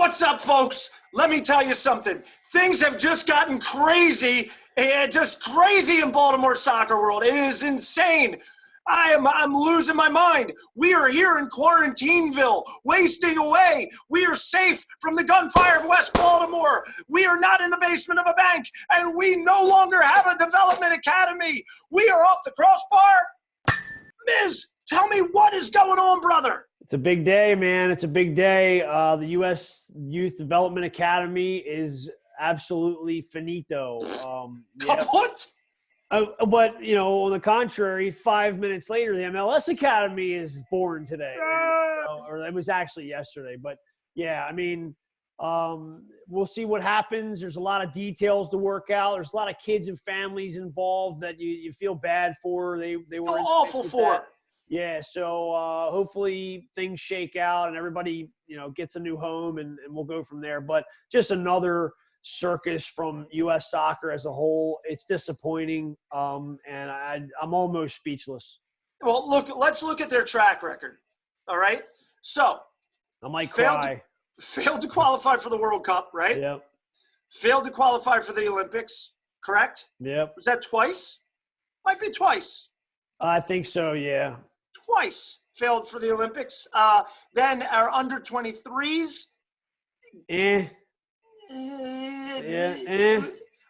What's up, folks? Let me tell you something. Things have just gotten crazy, just crazy in Baltimore soccer world. It is insane. I'm losing my mind. We are here in Quarantineville, wasting away. We are safe from the gunfire of West Baltimore. We are not in the basement of a bank, and we no longer have a development academy. We are off the crossbar. Miz, tell me what is going on, brother? It's a big day, man. It's a big day. The U.S. Youth Development Academy is absolutely finito. What? But, you know, on the contrary, 5 minutes later, the MLS Academy is born today. Or it was actually yesterday. But, yeah, I mean, we'll see what happens. There's a lot of details to work out. There's a lot of kids and families involved that you feel bad for. They were awful for. Yeah, so hopefully things shake out and everybody, you know, gets a new home and we'll go from there. But just another circus from U.S. soccer as a whole. It's disappointing, and I'm almost speechless. Well, let's look at their track record, all right? So I might cry. Failed to qualify for the World Cup, right? Yep. Failed to qualify for the Olympics, correct? Yep. Was that twice? Might be twice. I think so, yeah. Twice failed for the Olympics. Then our under 23s.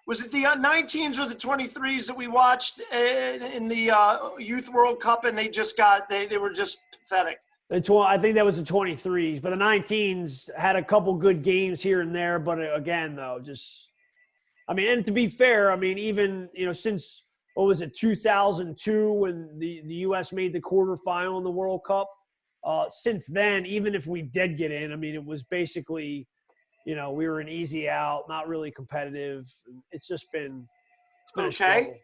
Was it the 19s or the 23s that we watched in the Youth World Cup, and they just they were just pathetic? I think that was the 23s, but the 19s had a couple good games here and there. But again, though, and to be fair, I mean, even, you know, since – what was it, 2002 when the U.S. made the quarterfinal in the World Cup? Since then, even if we did get in, I mean, it was basically, you know, we were an easy out, not really competitive. It's been okay. A struggle.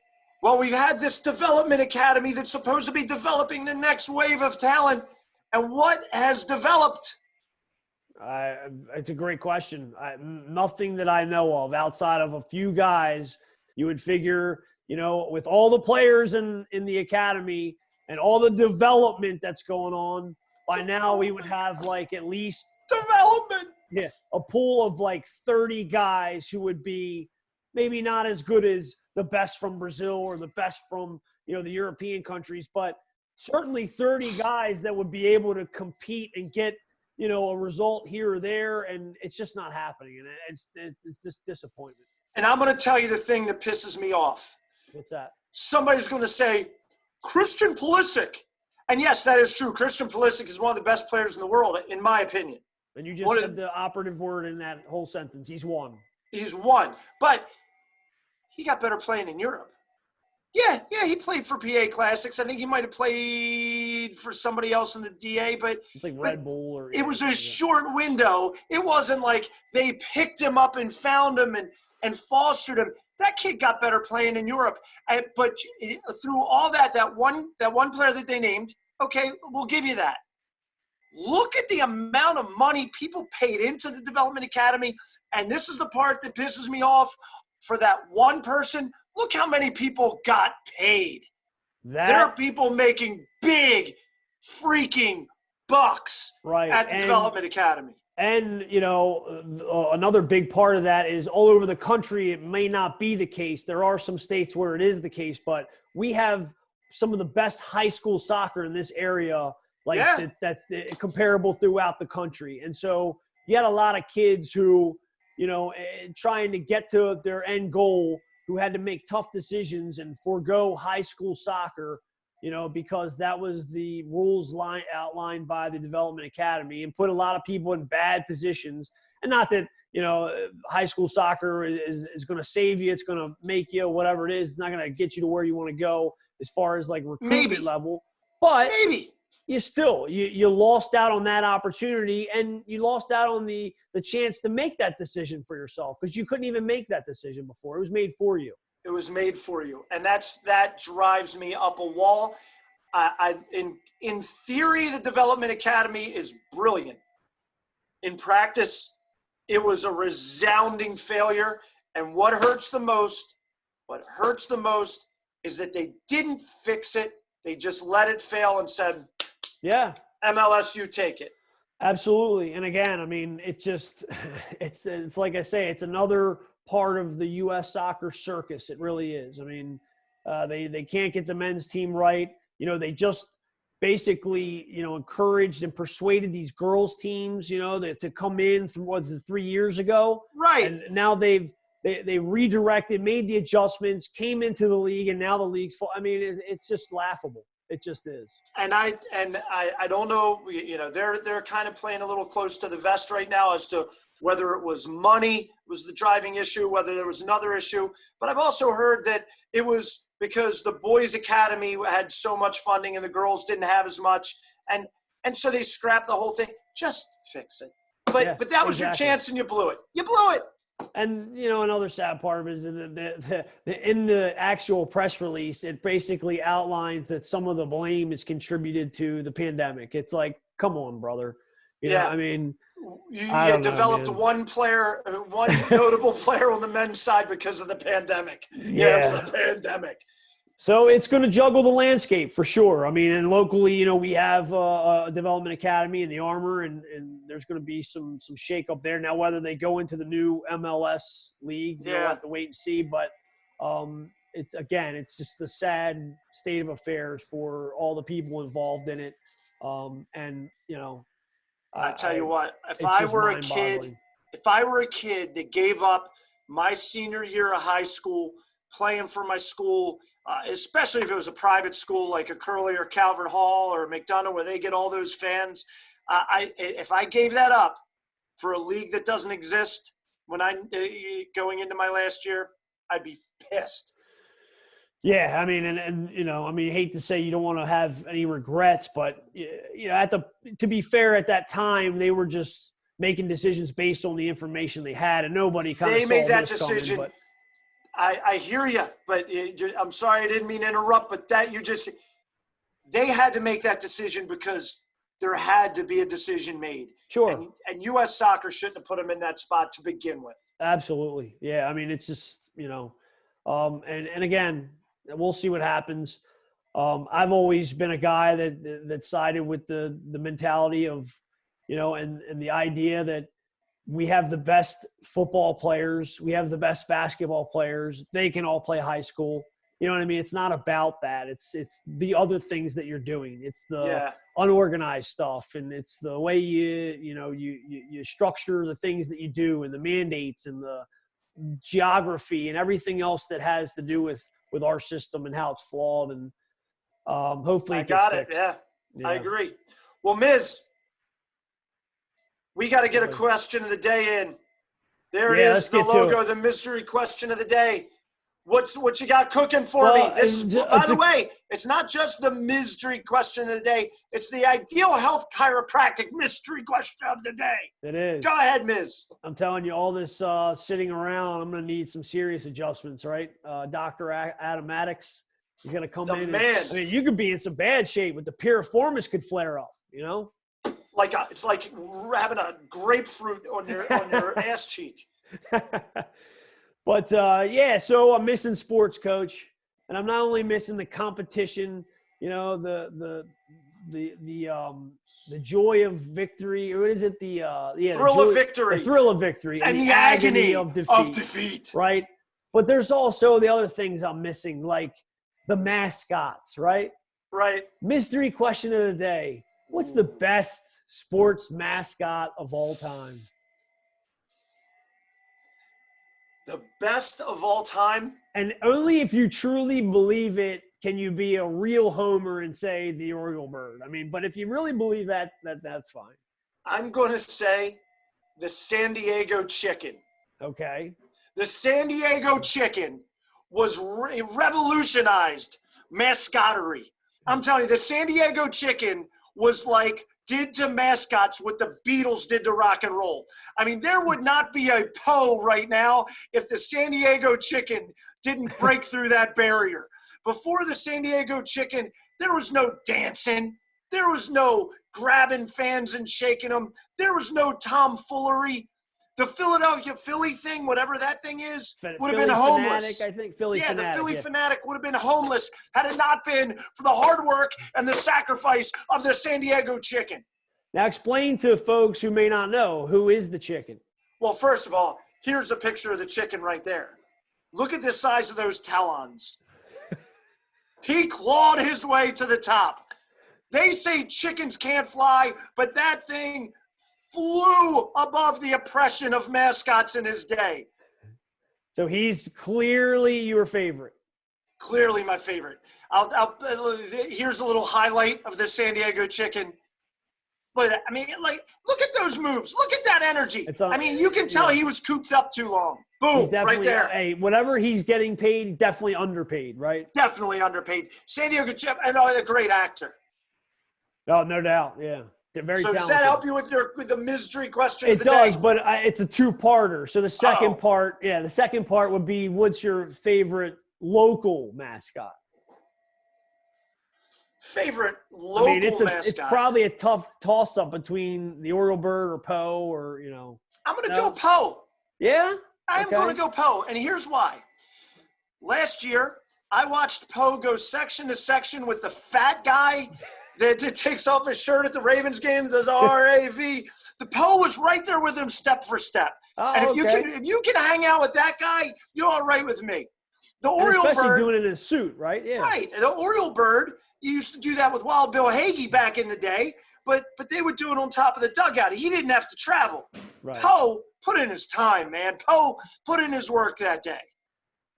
Well, we've had this development academy that's supposed to be developing the next wave of talent. And what has developed? It's a great question. Nothing that I know of outside of a few guys. You would figure – you know, with all the players in the academy and all the development that's going on, by now we would have like at least a pool of like 30 guys who would be maybe not as good as the best from Brazil or the best from, you know, the European countries, but certainly 30 guys that would be able to compete and get, you know, a result here or there, and it's just not happening, and it's just disappointment. And I'm going to tell you the thing that pisses me off. What's that? Somebody's going to say, Christian Pulisic. And yes, that is true. Christian Pulisic is one of the best players in the world, in my opinion. And you just said the operative word in that whole sentence. He's won. He's won. But he got better playing in Europe. Yeah, he played for PA Classics. I think he might have played for somebody else in the DA, but it's like Red Bull or it was a short window. It wasn't like they picked him up and found him and fostered him. That kid got better playing in Europe. But through all that one player that they named, okay, we'll give you that. Look at the amount of money people paid into the Development Academy, and this is the part that pisses me off. For that one person, look how many people got paid. There are people making big freaking bucks at the Development Academy. And, you know, another big part of that is all over the country, it may not be the case. There are some states where it is the case, but we have some of the best high school soccer in this area, that's comparable throughout the country. And so you had a lot of kids who, you know, trying to get to their end goal, who had to make tough decisions and forego high school soccer, you know, because that was the rules outlined by the Development Academy, and put a lot of people in bad positions. And not that, you know, high school soccer is going to save you. It's going to make you whatever it is. It's not going to get you to where you want to go as far as like recruitment level. But you still, you lost out on that opportunity, and you lost out on the chance to make that decision for yourself, because you couldn't even make that decision before. It was made for you. It was made for you. And that drives me up a wall. In theory, the Development Academy is brilliant. In practice, it was a resounding failure. And what hurts the most is that they didn't fix it. They just let it fail and said, yeah, MLS, you take it. Absolutely. And again, I mean, it's like I say, it's another part of the U.S. soccer circus. It really is. I mean, they can't get the men's team right. They just basically, encouraged and persuaded these girls teams, to come in from 3 years ago. Right. And now they redirected, made the adjustments, came into the league, and now the league's full. I mean, it's just laughable. It just is. And I don't know, they're kind of playing a little close to the vest right now as to whether it was money was the driving issue, whether there was another issue. But I've also heard that it was because the boys' academy had so much funding and the girls didn't have as much. And so they scrapped the whole thing. Just fix it. But that was your chance and you blew it. You blew it. And, another sad part of it is in the actual press release, it basically outlines that some of the blame is contributed to the pandemic. It's like, come on, brother. You know, I mean, you developed one notable player on the men's side because of the pandemic. Yeah, it was the pandemic. So it's going to juggle the landscape for sure. I mean, and locally, we have a development academy in the Armor, and there's going to be some shake up there. Now, whether they go into the new MLS league, we'll have to wait and see. But it's just the sad state of affairs for all the people involved in it. I tell you what, if I were a kid that gave up my senior year of high school playing for my school, especially if it was a private school like a Curley or Calvert Hall or McDonough where they get all those fans, if I gave that up for a league that doesn't exist when I'm going into my last year, I'd be pissed. Yeah, I mean, I hate to say you don't want to have any regrets, but to be fair, at that time they were just making decisions based on the information they had, and nobody kind of made that decision. Coming, I hear you, but I'm sorry I didn't mean to interrupt, but they had to make that decision because there had to be a decision made. Sure. And U.S. Soccer shouldn't have put them in that spot to begin with. Absolutely. Yeah, I mean, it's just, and again, we'll see what happens. I've always been a guy that sided with the mentality of, and the idea that we have the best football players. We have the best basketball players. They can all play high school. You know what I mean? It's not about that. It's the other things that you're doing. It's the unorganized stuff, and it's the way you structure the things that you do, and the mandates, and the geography, and everything else that has to do with our system and how it's flawed. And hopefully I got it. Yeah, I agree. Well, Miz, we got to get a question of the day in. There it is, the logo, the mystery question of the day. What you got cooking for me? By the way, it's not just the mystery question of the day. It's the Ideal Health Chiropractic mystery question of the day. It is. Go ahead, Miz. I'm telling you, all this sitting around, I'm going to need some serious adjustments, right? Dr. Adam Maddox, he's going to come in. Man. You could be in some bad shape, but the piriformis could flare up, It's like having a grapefruit on your ass cheek. But so I'm missing sports, coach, and I'm not only missing the competition, the joy of victory. Or what is it? Thrill of victory. The thrill of victory and the agony of defeat. Right. But there's also the other things I'm missing, like the mascots. Right. Right. Mystery question of the day: what's the best sports mascot of all time? The best of all time? And only if you truly believe it can you be a real homer and say the Oriole bird. I mean, but if you really believe that's fine. I'm going to say the San Diego chicken. Okay. The San Diego chicken was revolutionized mascottery. I'm telling you, the San Diego chicken was did to mascots what the Beatles did to rock and roll. I mean, there would not be a Poe right now if the San Diego chicken didn't break through that barrier. Before the San Diego chicken, there was no dancing. There was no grabbing fans and shaking them. There was no tomfoolery. The Philadelphia Philly thing, whatever that thing is, would have been homeless. Fanatic, I think Philly Fanatic. The Philly Fanatic would have been homeless had it not been for the hard work and the sacrifice of the San Diego chicken. Now explain to folks who may not know, who is the chicken? Well, first of all, here's a picture of the chicken right there. Look at the size of those talons. He clawed his way to the top. They say chickens can't fly, but that thing flew above the oppression of mascots in his day. So he's clearly your favorite. Clearly my favorite. Here's a little highlight of the San Diego chicken. But I mean, like, look at those moves. Look at that energy. I mean, you can tell he was cooped up too long. Boom, right there. Hey, whatever he's getting paid, definitely underpaid, right? Definitely underpaid. San Diego Chip, and a great actor. Oh, no doubt. Yeah. Very so talented. Does that help you with the mystery question it of the does, day? But it's a two-parter. So the second part would be, what's your favorite local mascot? Favorite local mascot? It's probably a tough toss-up between the Oriole Bird or Poe or, you know. I'm going to go Poe. Yeah? I'm going to go Poe, and here's why. Last year, I watched Poe go section to section with the fat guy that takes off his shirt at the Ravens game, does R-A-V. The Poe was right there with him step for step. Oh, and if you can hang out with that guy, you're all right with me. The Oriole especially Bird. doing it in a suit, right? Yeah. Right. The Oriole Bird, you used to do that with Wild Bill Hagee back in the day, but they would do it on top of the dugout. He didn't have to travel. Right. Poe put in his time, man. Poe put in his work that day.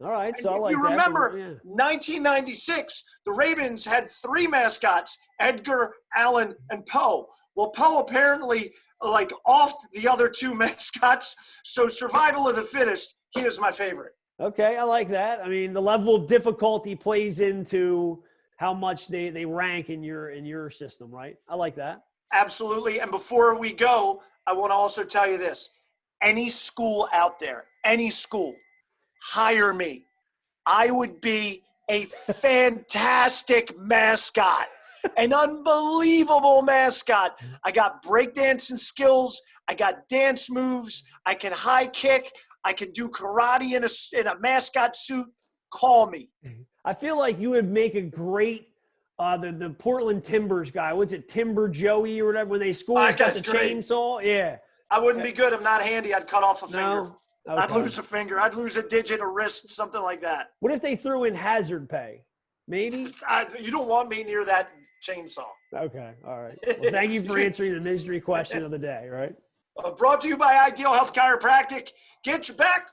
All right. So if you remember, 1996, the Ravens had 3 mascots, Edgar, Allen, and Poe. Well, Poe apparently offed the other 2 mascots. So survival of the fittest, he is my favorite. Okay, I like that. I mean, the level of difficulty plays into how much they rank in your system, right? I like that. Absolutely. And before we go, I want to also tell you this. Any school out there, any school, hire me. I would be a fantastic mascot, an unbelievable mascot. I got breakdancing skills. I got dance moves. I can high kick. I can do karate in a mascot suit. Call me. I feel like you would make a great the Portland Timbers guy. What's it, Timber Joey or whatever? When they score, he's got the chainsaw. Yeah. I wouldn't be good. I'm not handy. I'd cut off a finger. No? Okay. I'd lose a finger. I'd lose a digit, a wrist, something like that. What if they threw in hazard pay? Maybe? You don't want me near that chainsaw. Okay. All right. Well, thank you for answering the mystery question of the day, right? Brought to you by Ideal Health Chiropractic. Get your back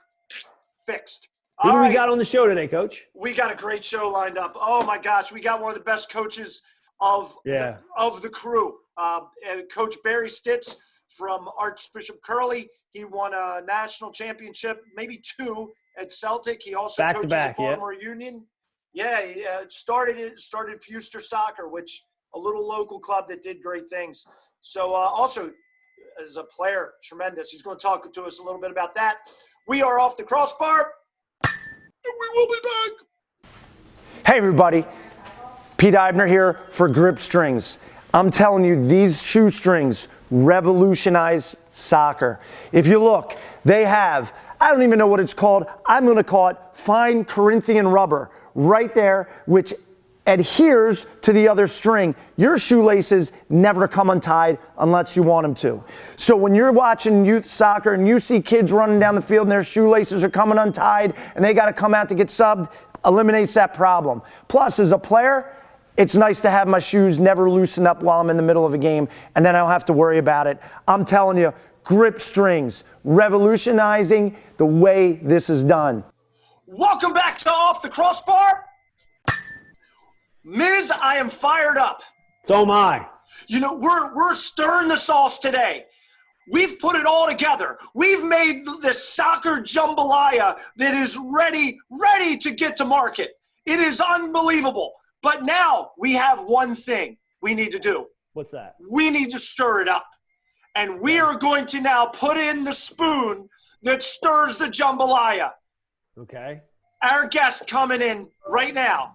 fixed. Who do we got on the show today, Coach? We got a great show lined up. Oh, my gosh. We got one of the best coaches of the crew. Coach Barry Stitz from Archbishop Curley. He won a national championship, maybe 2 at Celtic. He also coaches at Baltimore Union. Yeah, he started Fuster Soccer, which a little local club that did great things. So also as a player, tremendous. He's going to talk to us a little bit about that. We are off the crossbar, and we will be back. Hey, everybody. Pete Eibner here for Grip Strings. I'm telling you, these shoestrings revolutionize soccer. If you look, they have, I don't even know what it's called. I'm going to call it fine Corinthian rubber right there, which adheres to the other string. Your shoelaces never come untied unless you want them to. So when you're watching youth soccer and you see kids running down the field and their shoelaces are coming untied and they got to come out to get subbed, eliminates that problem. Plus, as a player, it's nice to have my shoes never loosen up while I'm in the middle of a game, and then I don't have to worry about it. I'm telling you, Grip Strings, revolutionizing the way this is done. Welcome back to Off the Crossbar. Miz, I am fired up. So am I. You know, we're stirring the sauce today. We've put it all together. We've made this soccer jambalaya that is ready to get to market. It is unbelievable. But now we have one thing we need to do. What's that? We need to stir it up. And we are going to now put in the spoon that stirs the jambalaya. Okay. Our guest coming in right now,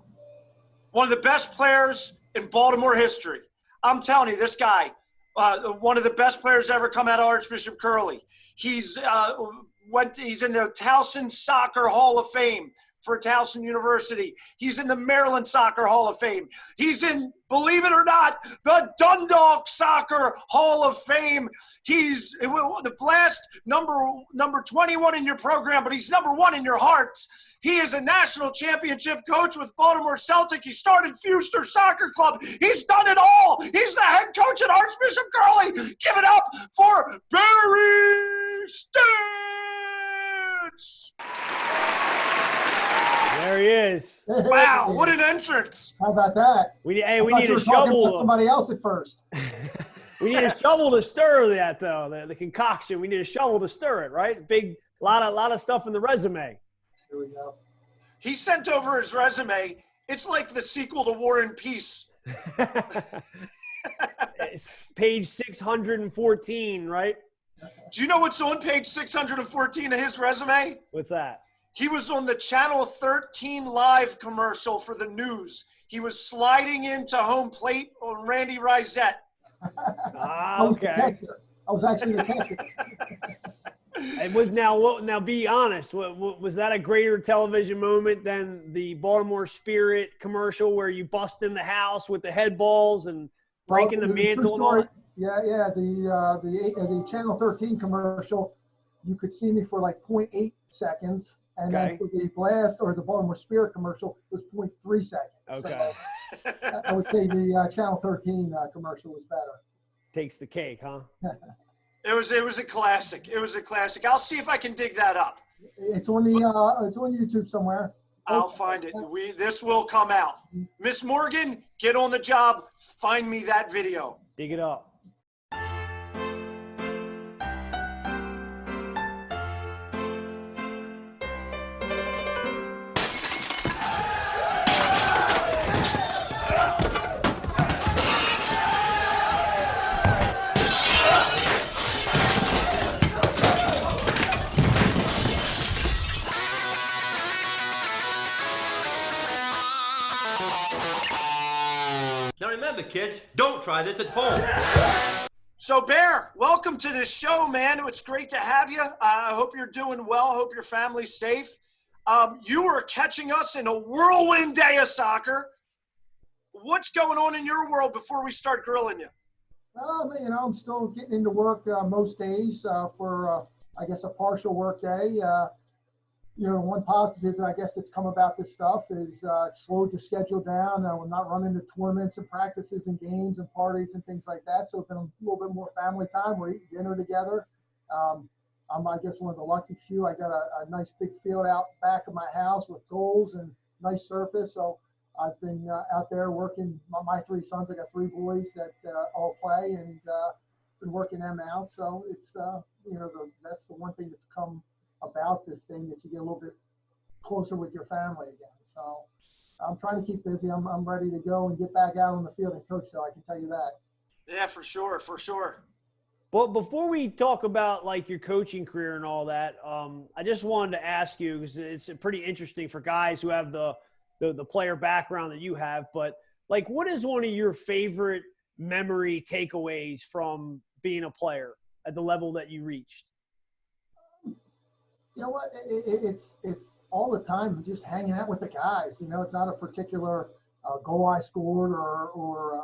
one of the best players in Baltimore history. I'm telling you, this guy, one of the best players ever come out of Archbishop Curley. He's in the Towson Soccer Hall of Fame for Towson University. He's in the Maryland Soccer Hall of Fame. He's in, believe it or not, the Dundalk Soccer Hall of Fame. He's the Blast number 21 in your program, but he's number 1 in your hearts. He is a national championship coach with Baltimore Celtic. He started Fuster Soccer Club. He's done it all. He's the head coach at Archbishop Curley. Give it up for Barry Stitz. There he is. Wow, what an entrance. How about that? We need a shovel. Somebody else at first. We need a shovel to stir that, though. The concoction. We need a shovel to stir it, right? Big lot of stuff in the resume. Here we go. He sent over his resume. It's like the sequel to War and Peace. It's page 614, right? Do you know what's on page 614 of his resume? What's that? He was on the Channel 13 live commercial for the news. He was sliding into home plate on Randy Risette. Ah, I was okay. the catcher. I was actually the catcher. And now be honest. Was that a greater television moment than the Baltimore Spirit commercial where you bust in the house with the head balls and breaking the mantle and all that? Yeah. The Channel 13 commercial, you could see me for like 0.8 seconds, and then for the Blast or the Baltimore Spirit commercial, it was 0.3 seconds. Okay. So, I would say the Channel 13 commercial was better. Takes the cake, huh? It was a classic. It was a classic. I'll see if I can dig that up. It's on YouTube somewhere. I'll find it. This will come out. Miss Morgan, get on the job. Find me that video. Dig it up. Now remember, kids, don't try this at home. So, Bear, welcome to this show, man. It's great to have you. I hope you're doing well. I hope your family's safe. You are catching us in a whirlwind day of soccer. What's going on in your world before we start grilling you? I'm still getting into work most days for, I guess, a partial work day. One positive, I guess, that's come about this stuff is it slowed the schedule down. We're not running the tournaments and practices and games and parties and things like that. So it's been a little bit more family time. We're eating dinner together. I'm, I guess, one of the lucky few. I got a nice big field out back of my house with goals and nice surface. So I've been out there working my 3 sons. I got 3 boys that all play and been working them out. So it's, that's the one thing that's come about this thing, that you get a little bit closer with your family again. So I'm trying to keep busy. I'm ready to go and get back out on the field and coach, though, I can tell you that. Yeah, for sure. Well, before we talk about like your coaching career and all that, I just wanted to ask you, because it's pretty interesting for guys who have the player background that you have, but like, what is one of your favorite memory takeaways from being a player at the level that you reached? You know what? It's all the time just hanging out with the guys. It's not a particular goal I scored or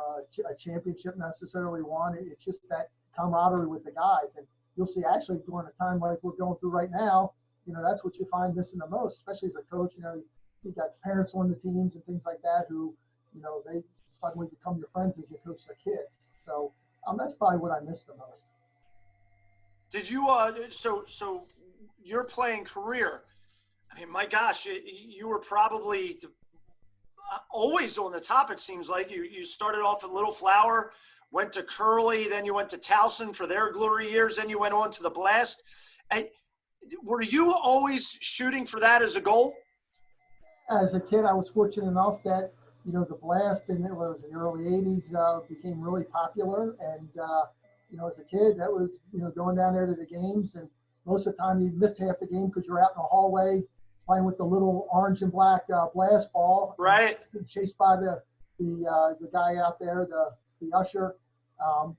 a championship necessarily won. It's just that camaraderie with the guys. And you'll see actually during a time like we're going through right now, that's what you find missing the most, especially as a coach. You got parents on the teams and things like that who, they suddenly become your friends as you coach their kids. So that's probably what I miss the most. Did you so your playing career, I mean, my gosh, you were probably always on the top, it seems like. You started off at Little Flower, went to Curley, then you went to Towson for their glory years, then you went on to the Blast. Were you always shooting for that as a goal? As a kid, I was fortunate enough that, the Blast, and it was in the early 80s, became really popular. And, as a kid, that was, going down there to the games, and most of the time you missed half the game because you're out in the hallway playing with the little orange and black blast ball. Right. Chased by the guy out there, the usher.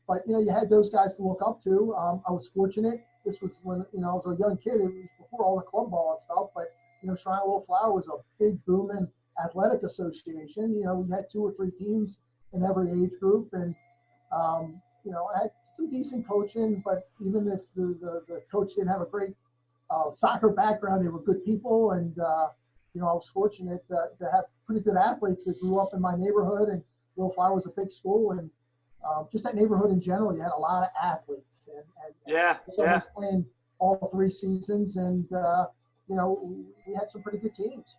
But, you had those guys to look up to. I was fortunate. This was when, I was a young kid. It was before all the club ball and stuff. But, Shrine Little Flower was a big booming athletic association. We had 2 or 3 teams in every age group, and I had some decent coaching, but even if the coach didn't have a great soccer background, they were good people, and I was fortunate to have pretty good athletes that grew up in my neighborhood, and Little Flower was a big school, and just that neighborhood in general, you had a lot of athletes, and someone playing all 3 seasons, and we had some pretty good teams.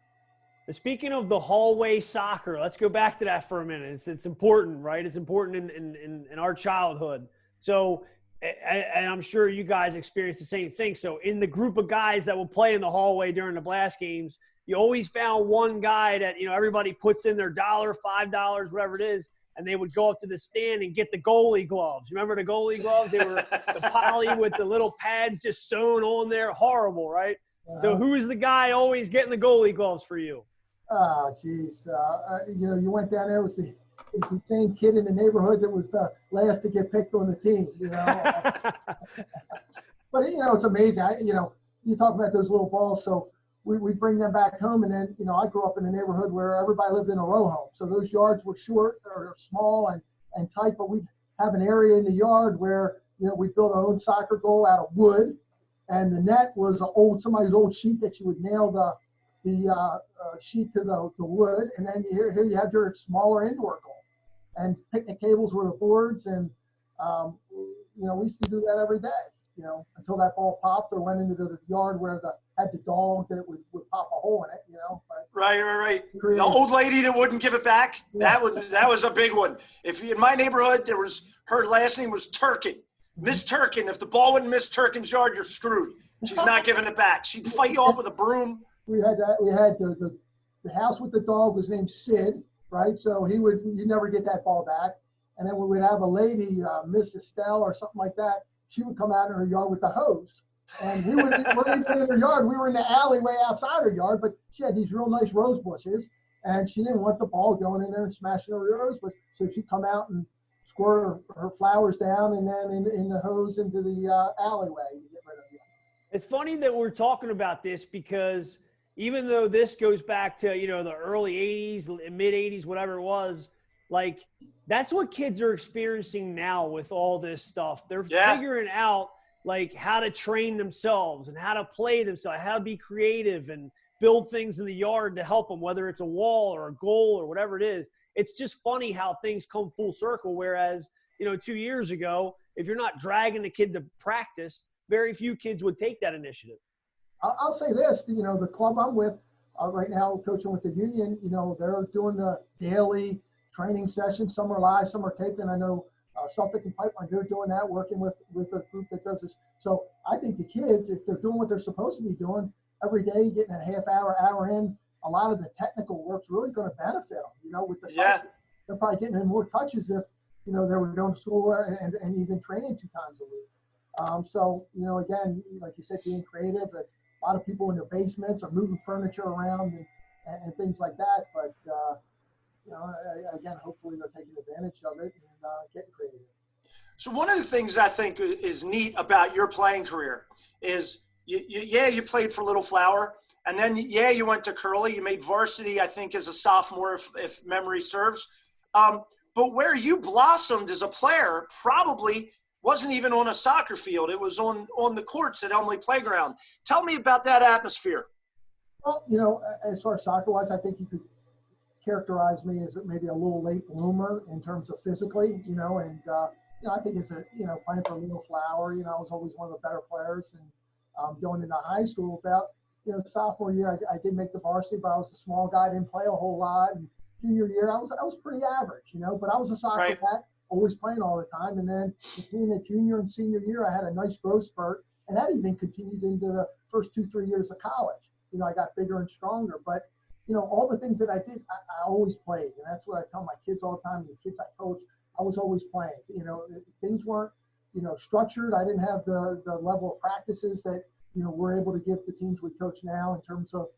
Speaking of the hallway soccer, let's go back to that for a minute. It's important, right? It's important in our childhood. So, and I'm sure you guys experience the same thing. So in the group of guys that will play in the hallway during the blast games, you always found one guy that, everybody puts in their $1, $5, whatever it is, and they would go up to the stand and get the goalie gloves. Remember the goalie gloves? They were the poly with the little pads just sewn on there. Horrible, right? So who is the guy always getting the goalie gloves for you? Oh, geez. You went down there, it was the same kid in the neighborhood that was the last to get picked on the team, But, it's amazing. You talk about those little balls. So we bring them back home. And then, I grew up in a neighborhood where everybody lived in a row home. So those yards were short or small and tight, but we'd have an area in the yard where, we built our own soccer goal out of wood. And the net was somebody's old sheet that you would nail the sheet to the wood, and then here you have your smaller indoor goal, and picnic tables were the boards, and we used to do that every day, until that ball popped or went into the yard where had the dog that would pop a hole in it, But Right. The old lady that wouldn't give it back, that was a big one. In my neighborhood, her last name was Turkin. Miss Turkin. If the ball wouldn't miss Turkin's yard, you're screwed. She's not giving it back. She'd fight you off with a broom. We had that. We had the house with the dog was named Sid, right? So you never get that ball back. And then we would have a lady, Miss Estelle or something like that. She would come out in her yard with the hose, and we weren't even in her yard. We were in the alleyway outside her yard, but she had these real nice rose bushes, and she didn't want the ball going in there and smashing her rose bush. So she'd come out and squirt her flowers down, and then in the hose into the alleyway to get rid of them. It's funny that we're talking about this because even though this goes back to, the early 80s, mid 80s, whatever it was, like that's what kids are experiencing now with all this stuff. They're figuring out like how to train themselves and how to play themselves, how to be creative and build things in the yard to help them, whether it's a wall or a goal or whatever it is. It's just funny how things come full circle. Whereas, 2 years ago, if you're not dragging the kid to practice, very few kids would take that initiative. I'll say this, the club I'm with right now, coaching with the union, they're doing the daily training sessions. Some are live, some are taped, and I know Celtic and Pipeline, they're doing that, working with a group that does this. So I think the kids, if they're doing what they're supposed to be doing every day, getting a half hour in, a lot of the technical work's really going to benefit them, with the touches. They're probably getting in more touches if, they were going to school and even training 2 times a week. So, again, like you said, being creative, it's a lot of people in their basements are moving furniture around and things like that. But, again, hopefully they're taking advantage of it and getting creative. So one of the things I think is neat about your playing career is, you played for Little Flower, and then, you went to Curly. You made varsity, I think, as a sophomore, if memory serves. But where you blossomed as a player probably wasn't even on a soccer field. It was on the courts at Elmley Playground. Tell me about that atmosphere. Well, as far as soccer-wise, I think you could characterize me as maybe a little late bloomer in terms of physically, and I think as playing for Little Flower, I was always one of the better players. And going into high school, about sophomore year, I did make the varsity, but I was a small guy, didn't play a whole lot. And junior year, I was pretty average, but I was a soccer cat, always playing all the time. And then between the junior and senior year, I had a nice growth spurt, and that even continued into the first 2-3 years of college. I got bigger and stronger, but all the things that I did, I always played, and that's what I tell my kids all the time. The kids I coach, I was always playing. Things weren't structured. I didn't have the level of practices that we're able to give the teams we coach now in terms of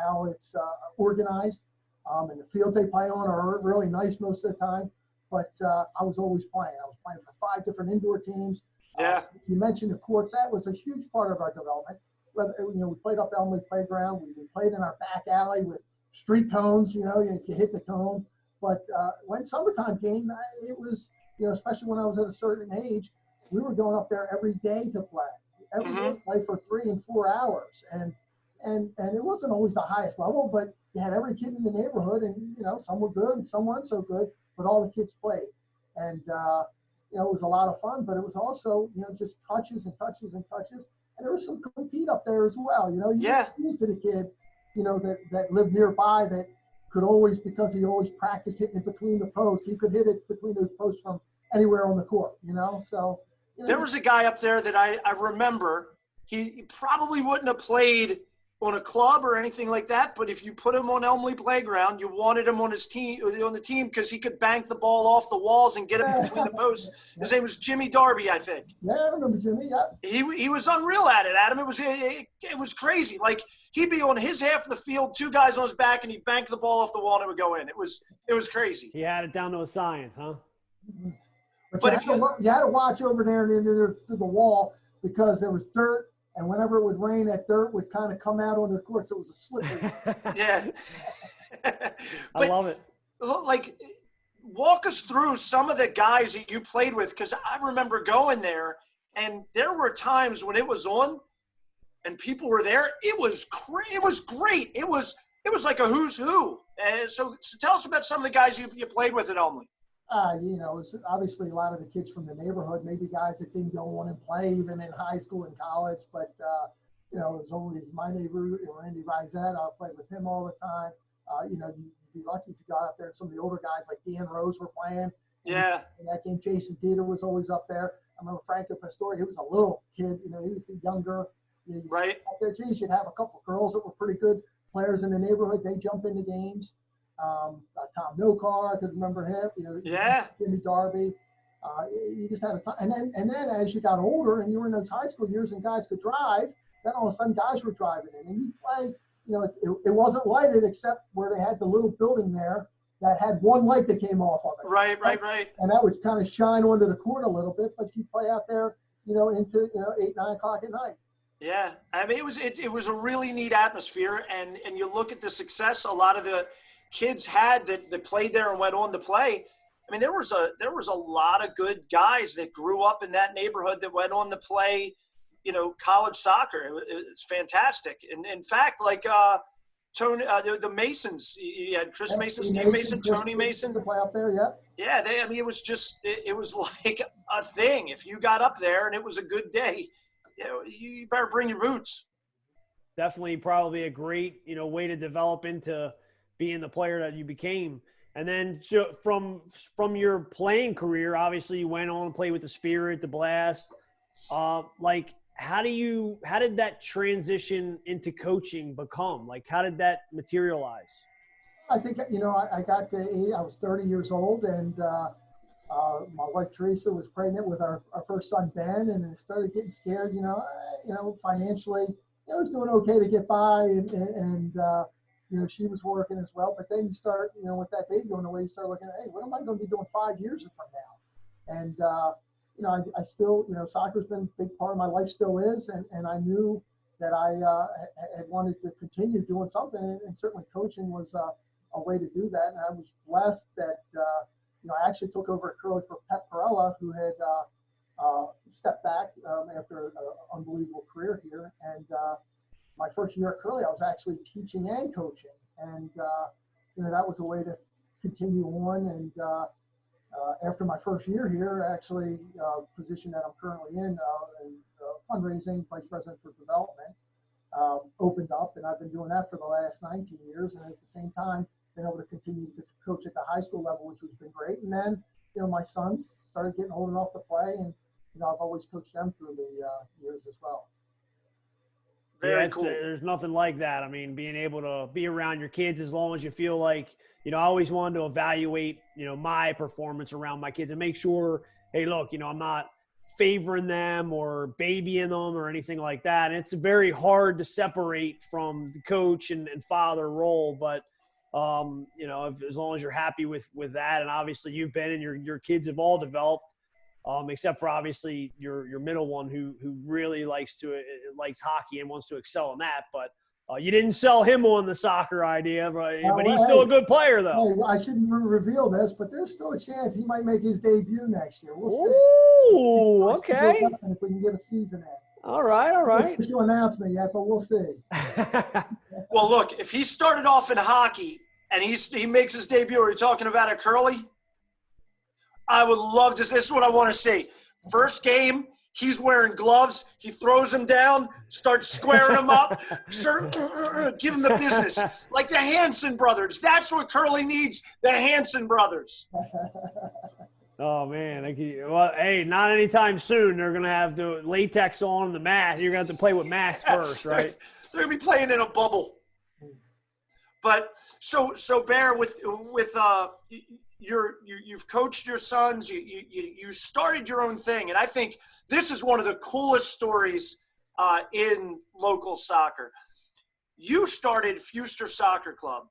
how it's organized. And the fields they play on are really nice most of the time. But I was always playing. I was playing for 5 different indoor teams. Yeah. You mentioned the courts. That was a huge part of our development. whether, we played up Elmley Playground. We played in our back alley with street cones, if you hit the cone. But when summertime came, it was, especially when I was at a certain age, we were going up there every day to play. Every day to play for 3 and 4 hours. And it wasn't always the highest level, but you had every kid in the neighborhood, and, some were good and some weren't so good, but all the kids played. And, it was a lot of fun, but it was also, just touches and touches and touches. And there was some compete up there as well. You used to the kid, that lived nearby that could always, because he always practiced hitting it between the posts, he could hit it between those posts from anywhere on the court, So there was a guy up there that I remember. He probably wouldn't have played on a club or anything like that, but if you put him on Elmley Playground, you wanted him on the team because he could bank the ball off the walls and get it between the posts. His name was Jimmy Darby, I think. Yeah, I remember Jimmy. Yeah. He was unreal at it, Adam. It was crazy. Like, he'd be on his half of the field, 2 guys on his back, and he'd bank the ball off the wall and it would go in. It was crazy. He had it down to a science, huh? But if you had to watch over there near the wall because there was dirt. And whenever it would rain, that dirt would kind of come out on the court, so it was a slippery. Yeah. I love it. Like, walk us through some of the guys that you played with, because I remember going there, and there were times when it was on, and people were there. It was great. It was like a who's who. So tell us about some of the guys you played with at Elmley. It was obviously a lot of the kids from the neighborhood, maybe guys that didn't go on and play even in high school and college. But, it was always my neighbor, Randy Risette. I played with him all the time. You'd be lucky if you got up there and some of the older guys like Dan Rose were playing. Yeah. In that game, Jason Dieter was always up there. I remember Franco Pastore. He was a little kid. He was younger. Right. Up there, geez, you'd have a couple of girls that were pretty good players in the neighborhood. They jump into games. Tom Nokar, I could remember him. Jimmy Darby. You just had a ton. And then as you got older and you were in those high school years and guys could drive, then all of a sudden guys were driving in, and you play. It wasn't lighted except where they had the little building there that had one light that came off of it. Right. And that would kind of shine onto the court a little bit, but you play out there, into 8, 9 o'clock at night. Yeah, I mean, it was a really neat atmosphere, and you look at the success a lot of the kids had that played there and went on to play. I mean, there was a lot of good guys that grew up in that neighborhood that went on to play, college soccer. It's fantastic. And in fact, like Tony, the Masons, you had Chris Mason, Steve Mason, Tony Mason. To play up there, yeah. Yeah, it was just it was like a thing. If you got up there and it was a good day, you better bring your boots. Definitely, probably a great way to develop into being the player that you became. And then so from your playing career, obviously you went on to play with the Spirit, the Blast. How did that transition into coaching become? Like, how did that materialize? I think, I got to age, I was 30 years old, and my wife Teresa was pregnant with our first son Ben, and I started getting scared. Financially, I was doing okay to get by, and she was working as well. But then you start, with that baby on the way, you start looking at, hey, what am I going to be doing 5 years from now? And I still, soccer's been a big part of my life, still is, and I knew that I had wanted to continue doing something, and certainly coaching was a way to do that. And I was blessed that, I actually took over at Curly for Pep Perella, who had stepped back after an unbelievable career here. And my first year at Curly, I was actually teaching and coaching. And, that was a way to continue on. And after my first year here, actually, position that I'm currently in fundraising, vice president for development, opened up, and I've been doing that for the last 19 years. And at the same time, been able to continue to coach at the high school level, which has been great. And then, my sons started getting old enough to play, and I've always coached them through the years as well. Very cool. There's nothing like that. I mean, being able to be around your kids as long as you feel like, I always wanted to evaluate, my performance around my kids and make sure, hey, look, I'm not favoring them or babying them or anything like that. And it's very hard to separate from the coach and father role, but as long as you're happy with that, and obviously you've been and your kids have all developed, except for obviously your middle one who really likes hockey and wants to excel in that. But you didn't sell him on the soccer idea, right? But he's still a good player, though. Hey, I shouldn't reveal this, but there's still a chance he might make his debut next year. We'll see. Ooh, okay. If we can get a season in. All right. No official announcement yet, but we'll see. Well, look, if he started off in hockey and he makes his debut, are you talking about a curly? I would love to. This is what I want to see. First game, he's wearing gloves. He throws him down, starts squaring him up, give him the business. Like the Hanson brothers. That's what Curly needs, the Hanson brothers. Oh, man. Well, hey, not anytime soon. They're going to have the latex on the mat. You're going to have to play with masks first, right? They're going to be playing in a bubble. But so Bear, you've coached your sons. You started your own thing, and I think this is one of the coolest stories in local soccer. You started Fuster Soccer Club,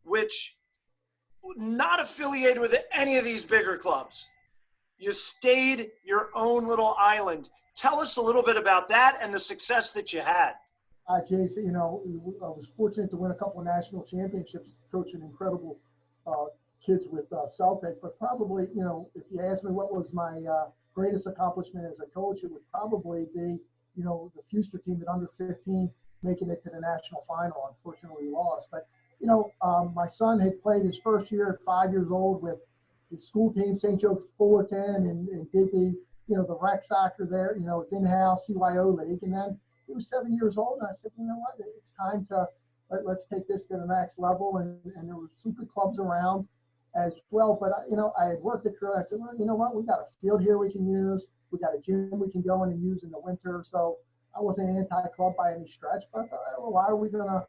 which not affiliated with any of these bigger clubs. You stayed your own little island. Tell us a little bit about that and the success that you had. Jason, I was fortunate to win a couple of national championships, coaching incredible kids with Celtic. But probably, if you ask me what was my greatest accomplishment as a coach, it would probably be, the Fuster team at under 15 making it to the national final. Unfortunately, we lost. But, my son had played his first year at 5 years old with the school team, St. Joe's Fullerton, and did the rec soccer there, it's in-house CYO league. And then he was 7 years old, and I said, you know what, it's time to let's take this to the next level. And there were some good clubs around as well. But, I had worked at Curly. I said, well, you know what, we got a field here we can use. We got a gym we can go in and use in the winter. So I wasn't anti-club by any stretch, but I thought, well, why are we going to,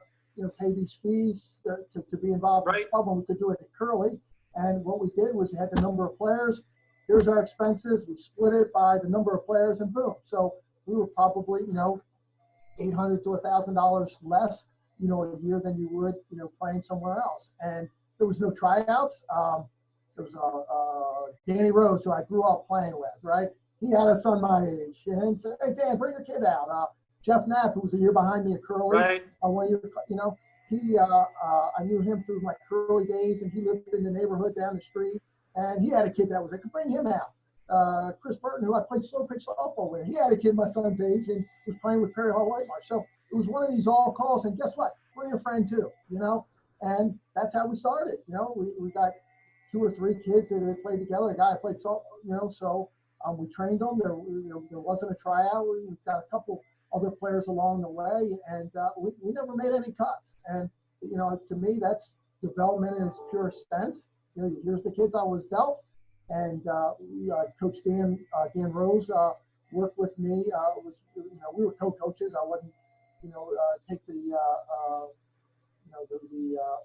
pay these fees to be involved in the club when we could do it at Curly? And what we did was we had the number of players. Here's our expenses. We split it by the number of players, and boom. So we were probably, $800 to $1,000 less, a year than you would, playing somewhere else. And there was no tryouts. There was Danny Rose, who I grew up playing with, right? He had a son my age, and said, "Hey, Dan, bring your kid out." Jeff Knapp, who was a year behind me at Curly, right? I knew him through my Curly days, and he lived in the neighborhood down the street, and he had a kid that was, I could bring him out. Chris Burton, who I played slow pitch softball with, he had a kid my son's age and was playing with Perry Hall Whitemarsh. So it was one of these all calls, and guess what? Bring your friend too, and that's how we started. We got 2 or 3 kids that had played together. A guy played softball, so we trained them. There wasn't a tryout. We got a couple other players along the way, and we never made any cuts. And to me, that's development in its purest sense. Here's the kids I was dealt, and Coach Dan Rose worked with me. We were co-coaches. I wouldn't take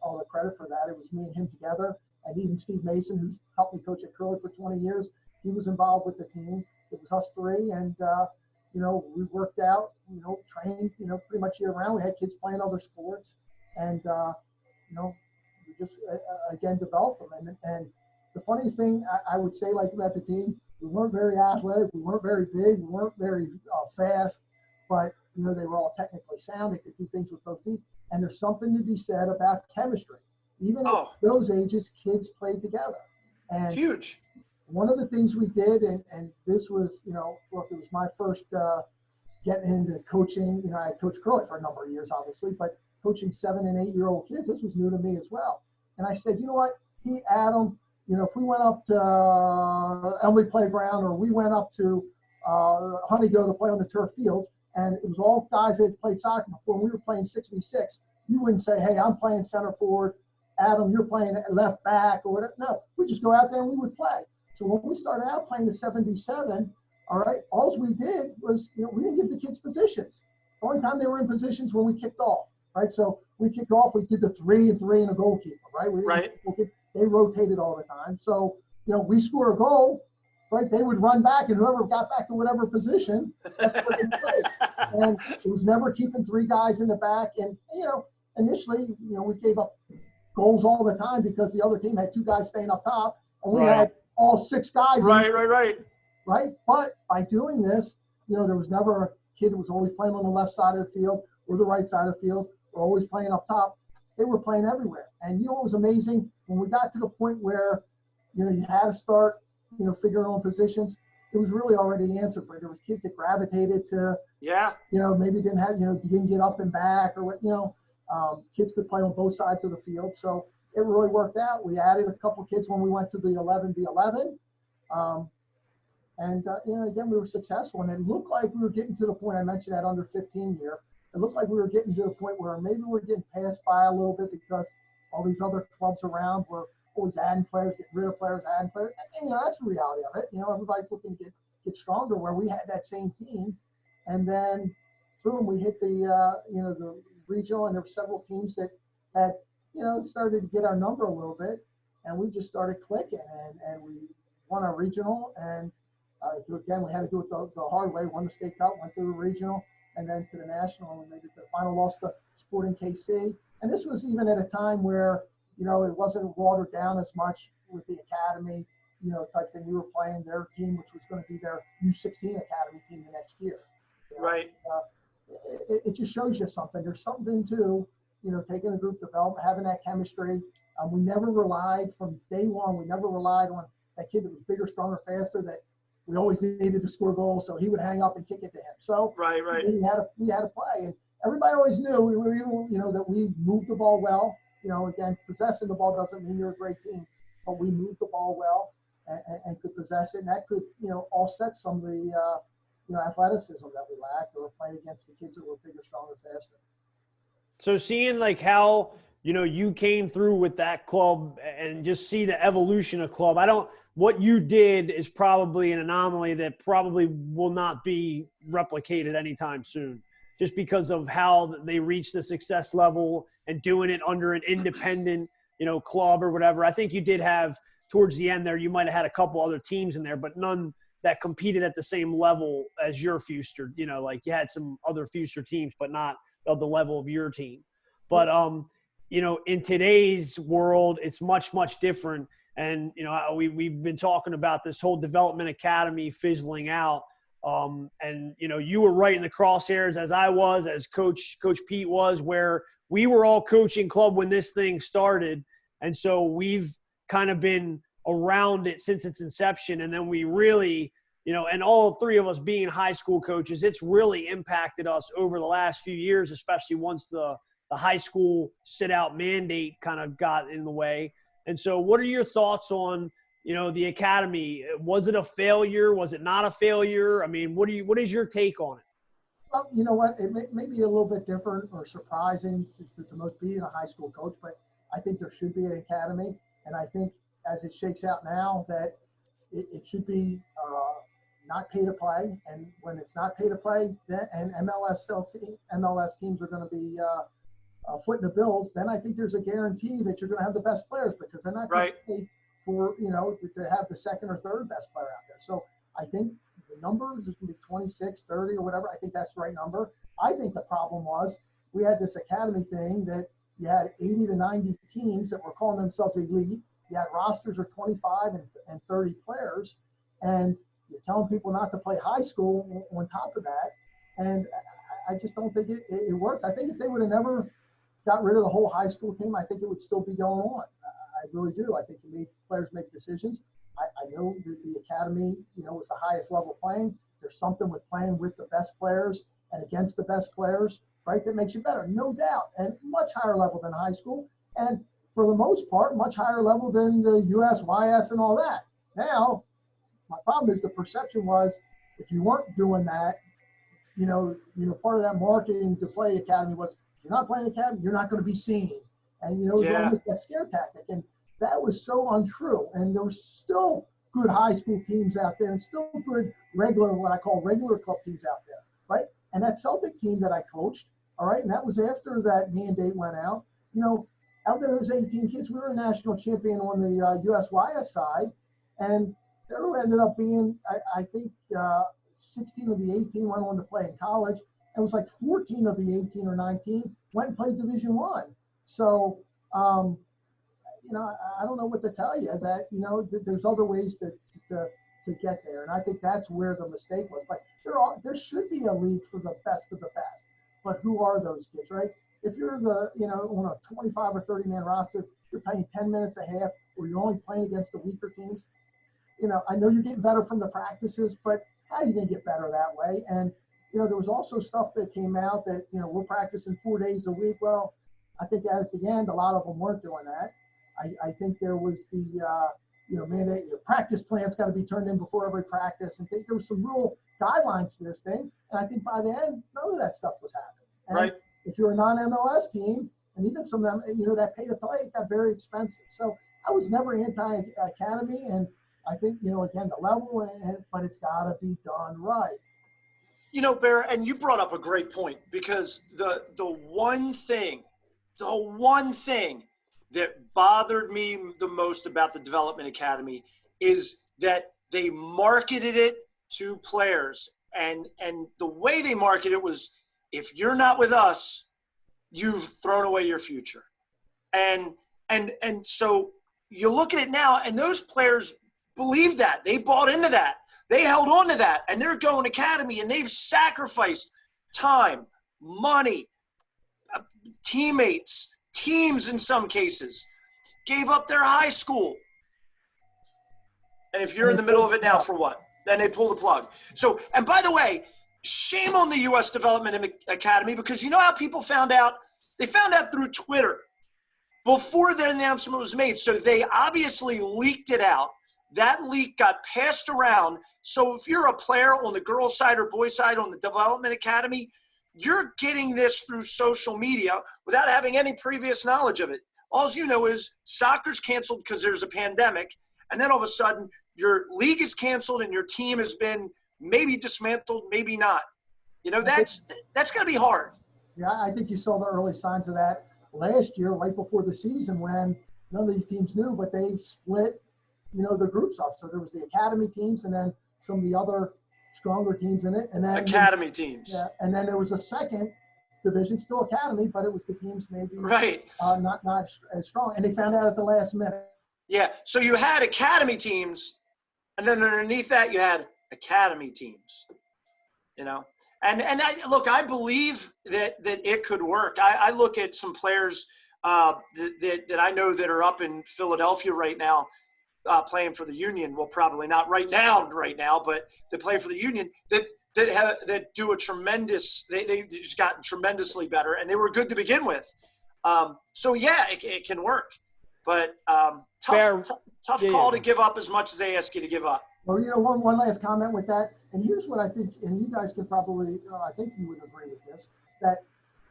all the credit for that. It was me and him together, and even Steve Mason, who's helped me coach at Curly for 20 years, he was involved with the team. It was us 3, and we worked out, trained, pretty much year round. We had kids playing other sports, and, we just, again, developed them. And the funniest thing I would say, like about the team, we weren't very athletic. We weren't very big. We weren't very fast, but, they were all technically sound. They could do things with both feet. And there's something to be said about chemistry. Even at those ages, kids played together. And huge. One of the things we did, and this was, look, it was my first getting into coaching. I had coached Curly for a number of years, obviously, but coaching 7- and 8-year-old kids, this was new to me as well. And I said, you know what, Adam, if we went up to Emily Playground, or we went up to Honeygo to play on the turf fields, and it was all guys that had played soccer before, and we were playing 6v6, you wouldn't say, hey, I'm playing center forward, Adam, you're playing left back, or whatever. No, we just go out there and we would play. So when we started out playing the 7v7, all right, all we did was, we didn't give the kids positions. The only time they were in positions when we kicked off, right? So we kicked off, we did the 3 and 3 and a goalkeeper, right? They rotated all the time. So, we score a goal, right? They would run back, and whoever got back to whatever position, that's what they played. And it was never keeping 3 guys in the back. And, initially, we gave up goals all the time because the other team had 2 guys staying up top, and we had all 6 guys. Right. right? But by doing this, there was never a kid who was always playing on the left side of the field or the right side of the field or always playing up top. They were playing everywhere. And what was amazing when we got to the point where, you had to start, figuring on positions, it was really already answered for. There was kids that gravitated to, maybe didn't have, didn't get up and back or what, kids could play on both sides of the field. So it really worked out. We added a couple of kids when we went to the 11v11. Again, we were successful, and it looked like we were getting to the point. I mentioned that under 15 year. It looked like we were getting to the point where maybe we're getting passed by a little bit because all these other clubs around were always adding players, getting rid of players, adding players. And, that's the reality of it. Everybody's looking to get stronger. Where we had that same team, and then boom, we hit the regional, and there were several teams that had started to get our number a little bit, and we just started clicking, and we won our regional, and again, we had to do it the hard way. Won the state cup, went through the regional, and then to the national, and we made it to the final, lost to Sporting KC. And this was even at a time where, it wasn't watered down as much with the academy, type thing. We were playing their team, which was going to be their U16 academy team the next year. Right. It just shows you something. There's something to, taking a group development, having that chemistry. We never relied from day one. We never relied on that kid that was bigger, stronger, faster, that we always needed to score goals, so he would hang up and kick it to him. So right. We had to play, and everybody always knew that we moved the ball well. Again, possessing the ball doesn't mean you're a great team, but we moved the ball well and could possess it, and that could offset some of the athleticism that we lacked, or playing against the kids that were bigger, stronger, faster. So seeing like how you came through with that club and just see the evolution of club. What you did is probably an anomaly that probably will not be replicated anytime soon, just because of how they reached the success level and doing it under an independent, club or whatever. I think you did have towards the end there, you might have had a couple other teams in there, but none that competed at the same level as your Fuster. Like you had some other Fuster teams, but not of the level of your team. But, in today's world, it's much, much different. And, we've been talking about this whole development academy fizzling out. And, you were right in the crosshairs as I was, as Coach Pete was, where we were all coaching club when this thing started. And so we've kind of been around it since its inception. And then we really, and all three of us being high school coaches, it's really impacted us over the last few years, especially once the high school sit-out mandate kind of got in the way. And so what are your thoughts on, the academy? Was it a failure? Was it not a failure? I mean, what is your take on it? Well, you know what? It may be a little bit different or surprising to most being a high school coach, but I think there should be an academy. And I think as it shakes out now that it should be not pay to play. And when it's not pay to play, then, and MLS teams are going to be footing the bills, then I think there's a guarantee that you're going to have the best players, because they're not going to pay for, to have the second or third best player out there. So I think the numbers is going to be 26, 30 or whatever. I think that's the right number. I think the problem was we had this academy thing that you had 80 to 90 teams that were calling themselves elite. You had rosters of 25 and 30 players, and you're telling people not to play high school on top of that. And I just don't think it works. I think if they would have never got rid of the whole high school team, I think it would still be going on. I really do. I think players make decisions. I know that the academy, was the highest level playing. There's something with playing with the best players and against the best players, right, that makes you better, no doubt, and much higher level than high school. And for the most part, much higher level than the US, YS, and all that. Now, my problem is the perception was if you weren't doing that, part of that marketing to play academy was, if you're not playing academy, you're not going to be seen. And, it was almost that scare tactic. And that was so untrue. And there were still good high school teams out there and still good what I call regular club teams out there, right? And that Celtic team that I coached, all right, and that was after that mandate went out, out of those 18 kids, we were a national champion on the USYS side. And there ended up being, I think, 16 of the 18 went on to play in college. It was like 14 of the 18 or 19 went and played Division I. So, I don't know what to tell you. That there's other ways to to get there. And I think that's where the mistake was. But there should be a league for the best of the best. But who are those kids, right? If you're on a 25 or 30 man roster, you're playing 10 minutes a half, or you're only playing against the weaker teams. I know you're getting better from the practices, but how are you going to get better that way? And, there was also stuff that came out that, we're practicing 4 days a week. Well, I think at the end, a lot of them weren't doing that. I think there was the, mandate, your practice plan's got to be turned in before every practice. And I think there was some real guidelines to this thing. And I think by the end, none of that stuff was happening. And Right. if you're a non-MLS team, and even some of them, that pay to play, it got very expensive. So I was never anti-academy. And I think, again, the level, but it's got to be done right. Bear, and you brought up a great point, because the one thing that bothered me the most about the Development Academy is that they marketed it to players, and the way they marketed it was, if you're not with us, you've thrown away your future. And so you look at it now, and those players believe that. They bought into that. They held on to that, and they're going academy, and they've sacrificed time, money, teammates, teams in some cases, gave up their high school. And if you're in the middle of it now, for what? Then they pull the plug. So, and by the way, shame on the U.S. Development Academy, because you know how people found out? They found out through Twitter before the announcement was made. So they obviously leaked it out. That leak got passed around. So if you're a player on the girls' side or boys' side on the Development Academy, you're getting this through social media without having any previous knowledge of it. All you know is soccer's canceled because there's a pandemic, and then all of a sudden your league is canceled and your team has been maybe dismantled, maybe not. That's got to be hard. Yeah, I think you saw the early signs of that last year, right before the season, when none of these teams knew, but they split the groups up. So there was the academy teams and then some of the other stronger teams in it. And then academy teams. Yeah. And then there was a second division, still academy, but it was the teams maybe right. Not as strong. And they found out at the last minute. Yeah. So you had academy teams, and then underneath that you had academy teams, And I believe that it could work. I look at some players that I know that are up in Philadelphia right now, playing for the Union. Well, probably not right now, but they play for the Union that do a tremendous. They've just gotten tremendously better, and they were good to begin with. So yeah, it can work, but tough call to give up as much as they ask you to give up. Well, one last comment with that, and here's what I think, and you guys can probably, I think you would agree with this, that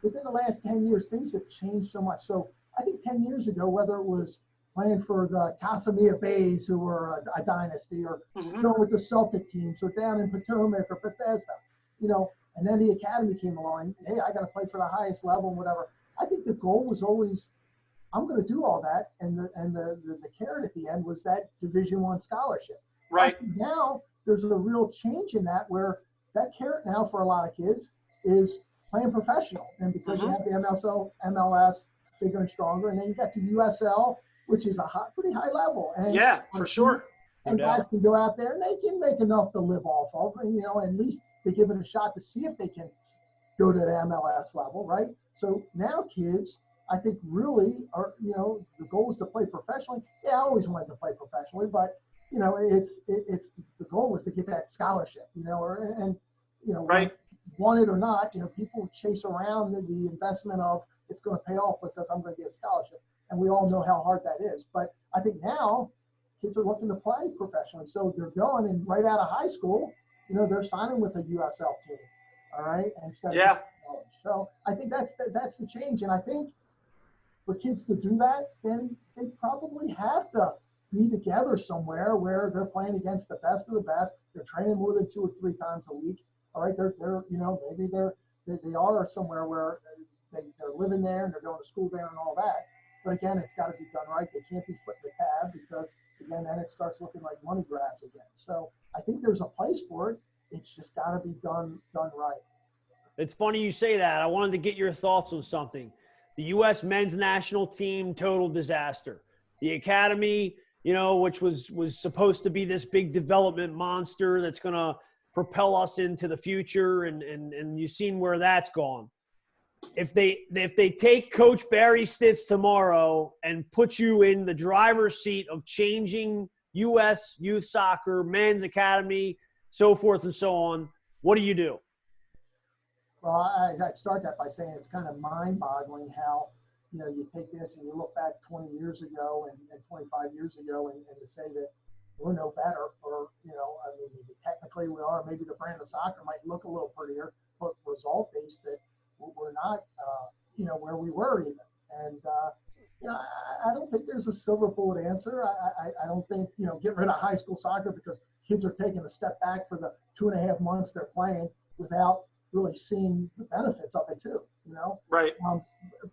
within the last 10 years, things have changed so much. So I think 10 years ago, whether it was playing for the Casamia Bays, who were a dynasty, or going with the Celtic teams, or down in Potomac or Bethesda, and then the academy came along. Hey, I got to play for the highest level and whatever. I think the goal was always, I'm going to do all that, and the carrot at the end was that Division I scholarship. Right. Now there's a real change in that, where that carrot now for a lot of kids is playing professional, and because you have the MSL, MLS, bigger and stronger, and then you got the USL, which is a pretty high level. And yeah, for sure. And guys can go out there and they can make enough to live off of, and at least they give it a shot to see if they can go to the MLS level, right? So now kids, I think, really are, the goal is to play professionally. Yeah, I always wanted to play professionally, but it's the goal was to get that scholarship, right. Want it or not, people chase around the investment of it's going to pay off because I'm going to get a scholarship. And we all know how hard that is. But I think now kids are looking to play professionally. So they're going, and right out of high school, they're signing with a USL team. All right. Instead of college. So I think that's the change. And I think for kids to do that, then they probably have to be together somewhere where they're playing against the best of the best. They're training more than 2 or 3 times a week. All right. They're maybe they are somewhere where they're living there and they're going to school there and all that. But again, it's got to be done right. They can't be footing the tab, because again, then it starts looking like money grabs again. So I think there's a place for it. It's just got to be done right. It's funny you say that. I wanted to get your thoughts on something. The U.S. men's national team, total disaster. The academy, which was supposed to be this big development monster that's going to propel us into the future. And you've seen where that's gone. If they take Coach Barry Stitz tomorrow and put you in the driver's seat of changing U.S. youth soccer, men's academy, so forth and so on, what do you do? Well, I'd start that by saying it's kind of mind-boggling how, you take this and you look back 20 years ago and 25 years ago and to say that we're no better, or, maybe technically we are, maybe the brand of soccer might look a little prettier, but result-based that we're not, where we were even. And, I don't think there's a silver bullet answer. I don't think, get rid of high school soccer because kids are taking a step back for the 2.5 months they're playing without really seeing the benefits of it too, Right.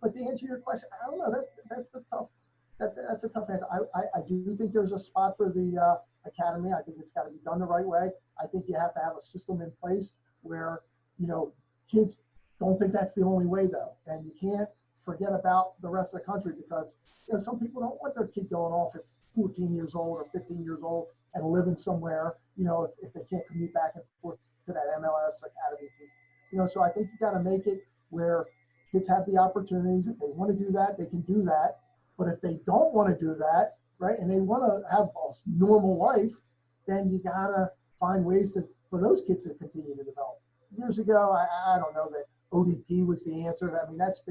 But to answer your question, I don't know. That's a tough answer. I do think there's a spot for the academy. I think it's got to be done the right way. I think you have to have a system in place where kids don't think that's the only way though, and you can't forget about the rest of the country because some people don't want their kid going off at 14 years old or 15 years old and living somewhere. If they can't commute back and forth to that MLS academy team. So I think you got to make it where kids have the opportunities. If they want to do that, they can do that. But if they don't want to do that, right, and they want to have a normal life, then you got to find ways for those kids to continue to develop. Years ago, I don't know that ODP was the answer. I mean, that's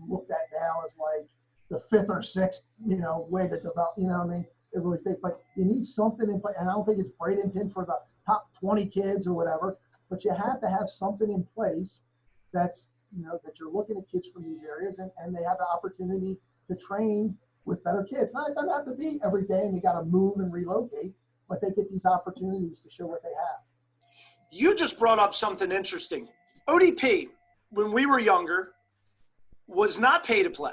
looked at now as like the 5th or 6th, way to develop, it really takes, but you need something in place. And I don't think it's Bradenton for the top 20 kids or whatever, but you have to have something in place that's, that you're looking at kids from these areas and they have the opportunity to train with better kids. Now, it doesn't have to be every day and you got to move and relocate, but they get these opportunities to show what they have. You just brought up something interesting. ODP, when we were younger, was not pay to play.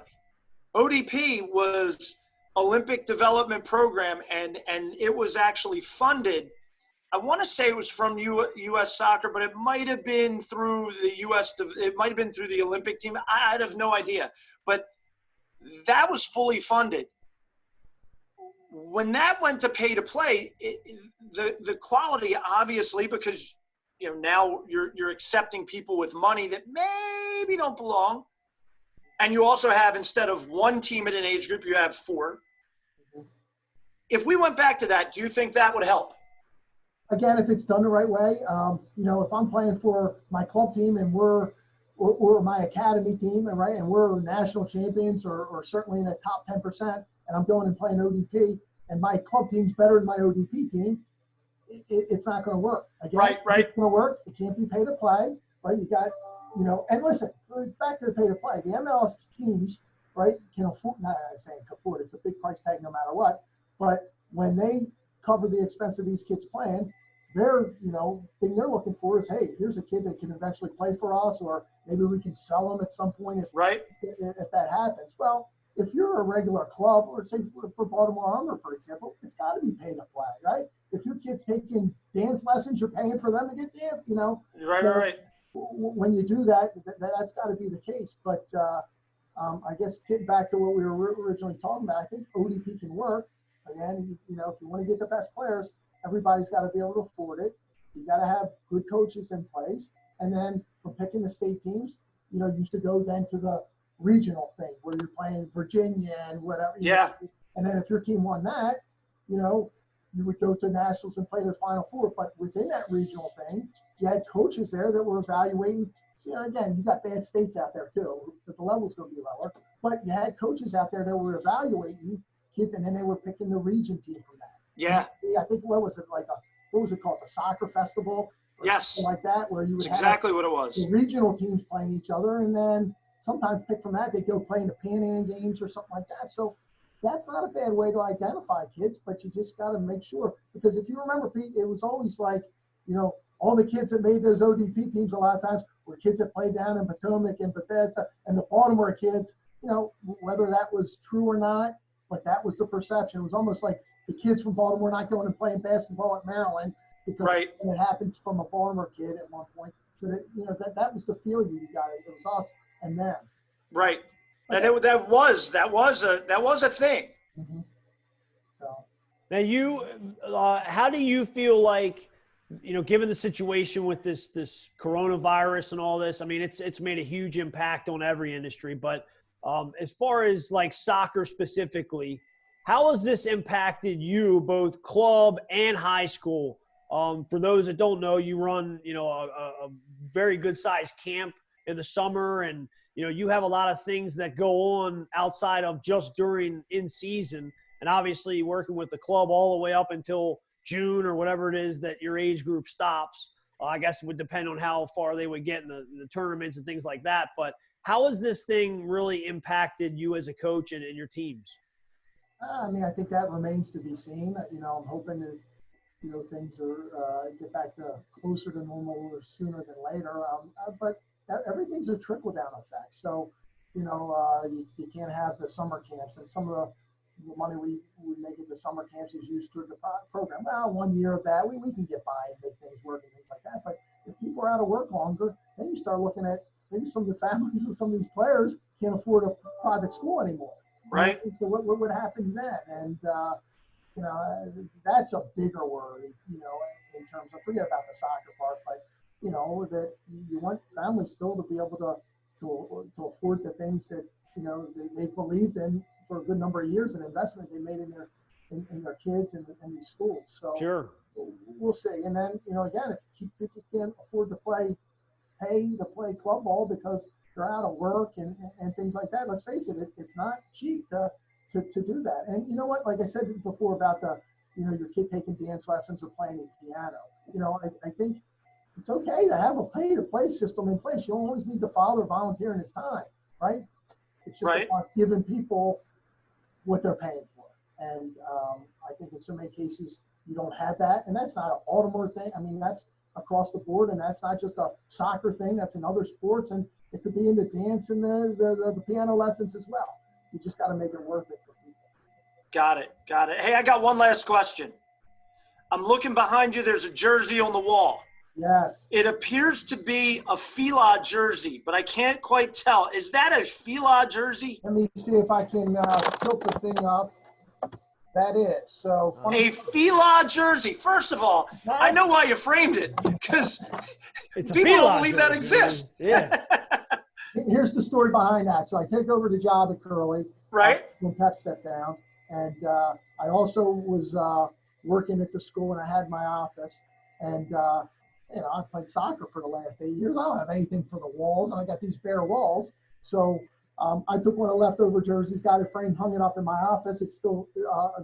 ODP was Olympic Development Program, and it was actually funded. I want to say it was from U.S. Soccer, but it might have been through the U.S. It might have been through the Olympic team. I have no idea, but that was fully funded. When that went to pay to play, the quality, obviously, because now you're accepting people with money that maybe don't belong, and you also have, instead of one team at an age group, you have 4. If we went back to that, do you think that would help? Again, if it's done the right way, if I'm playing for my club team and we're my academy team, and we're national champions or certainly in the top 10%, and I'm going and playing ODP, and my club team's better than my ODP team, it's not going to work. Again, Right. It's going to work. It can't be pay to play, right? You got, and listen, back to the pay to play. The MLS teams, right, can afford. Not saying can afford. It's a big price tag no matter what. But when they cover the expense of these kids playing, thing they're looking for is, hey, here's a kid that can eventually play for us, or maybe we can sell them at some point if that happens. Well, if you're a regular club, or say for Baltimore Armor, for example, it's got to be pay to play, right? If your kid's taking dance lessons, you're paying for them to get dance, Right. When you do that, that's got to be the case. But I guess getting back to what we were originally talking about, I think ODP can work. Again, if you want to get the best players, everybody's got to be able to afford it. You got to have good coaches in place. And then from picking the state teams, you used to go then to the regional thing where you're playing Virginia and whatever. Yeah. And then if your team won that, you would go to nationals and play the Final Four. But within that regional thing, you had coaches there that were evaluating. So, again, you got bad states out there too. The level's going to be lower. But you had coaches out there that were evaluating kids, and then they were picking the region team from that. Yeah. I think what was it called? The soccer festival? Yes. Like that, where you would That's exactly what it was. The regional teams playing each other, and then sometimes pick from that. They go play in the Pan Am games or something like that. So that's not a bad way to identify kids, but you just got to make sure. Because if you remember, Pete, it was always like, all the kids that made those ODP teams a lot of times were kids that played down in Potomac and Bethesda, and the Baltimore kids, whether that was true or not, but that was the perception. It was almost like the kids from Baltimore not going and playing basketball at Maryland because it happened from a Baltimore kid at one point. So that was the feel you got. It was us and them. Right. And that was a thing. Mm-hmm. Now, how do you feel like, given the situation with this coronavirus and all this? I mean, it's made a huge impact on every industry, but as far as like soccer specifically, how has this impacted you, both club and high school? For those that don't know, you run, a very good sized camp in the summer, and you have a lot of things that go on outside of just during in season. And obviously working with the club all the way up until June or whatever it is that your age group stops. I guess it would depend on how far they would get in the tournaments and things like that. But how has this thing really impacted you as a coach and your teams? I mean, I think that remains to be seen. I'm hoping that, things are get back to closer to normal or sooner than later. But everything's a trickle-down effect. So, you can't have the summer camps, and some of the money we make at the summer camps is used toward the program. Well, 1 year of that, we can get by and make things work and things like that. But if people are out of work longer, then you start looking at maybe some of the families of some of these players can't afford a private school anymore. Right. So what happens then? And, that's a bigger worry, in terms of, forget about the soccer part, but, that you want families still to be able to afford the things that, they've believed in for a good number of years, an investment they made in their kids and these schools. So Sure. We'll see. And then, again, if people can't afford to pay to play club ball because they're out of work and things like that, let's face it, it's not cheap to do that. And you know what, like I said before about your kid taking dance lessons or playing the piano, I think it's okay to have a pay-to-play system in place. You don't always need the father volunteering his time, right? It's just about giving people what they're paying for. And I think in so many cases you don't have that. And that's not an Baltimore thing. I mean, that's across the board, and that's not just a soccer thing. That's in other sports, and it could be in the dance and the piano lessons as well. You just got to make it worth it for people. Got it. Hey, I got one last question. I'm looking behind you. There's a jersey on the wall. Yes. It appears to be a Fila jersey, but I can't quite tell. Is that a Fila jersey? Let me see if I can tilt the thing up. That is. So a Fila jersey. First of all, I know why you framed it, because people don't believe that exists. Yeah. Here's the story behind that. So I take over the job at Curly. Right. When Pep stepped down. And I also was working at the school, and I had my office. And, I played soccer for the last 8 years. I don't have anything for the walls, and I got these bare walls. So I took one of the leftover jerseys, got it framed, hung it up in my office. It's still